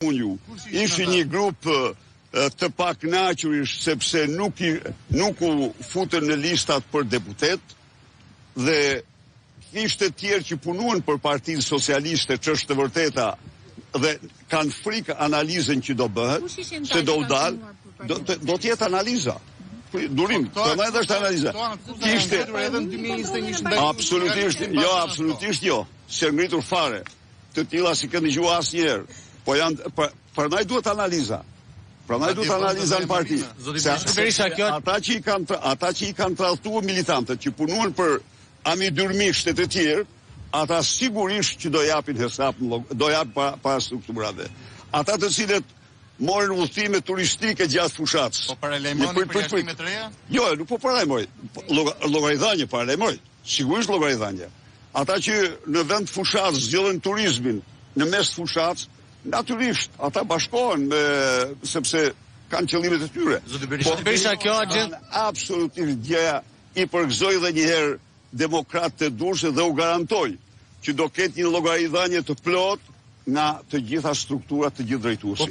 ju. Ishi një grup të pakënaqurish sepse nuk u futën në listat për deputet dhe kishte tjerë që punuan për Partinë Socialiste, ç'është të vërteta dhe kanë frikë analizën që do bëhet, se do u dalë, do të jetë analiza. Durim, të është analiza. Kishte absolutisht jo, se ngritur fare. Të tilla si kanë dëgjuar asnjëherë. Po prandaj duhet analiza. Prandaj duhet analiza në parti. Ata që i kanë tradhtuar militantët që punuan për amidurmisht të tjerë, ata sigurisht që do japin hesap, do japin para strukturave. Ata të cilët morën udhëtime turistike gjatë fushatës. Po paralajmoni përjashtimet të reja? Jo, nuk po paralajmoj. Llogaridhënie paralajmoj. Sigurisht llogaridhënie. Ata që në vend fushatës zgjodhen turizmin në mes fushatës, natyrisht ata bashkohen sepse kanë qëllimet e tyre. Berisha, kjo agent absolutisht gjëja i përgëzoi edhe një herë demokratë të Durrësit dhe u garantoj që do ketë një llogaridhënie të plot nga të gjitha strukturat, të gjithë drejtuesit.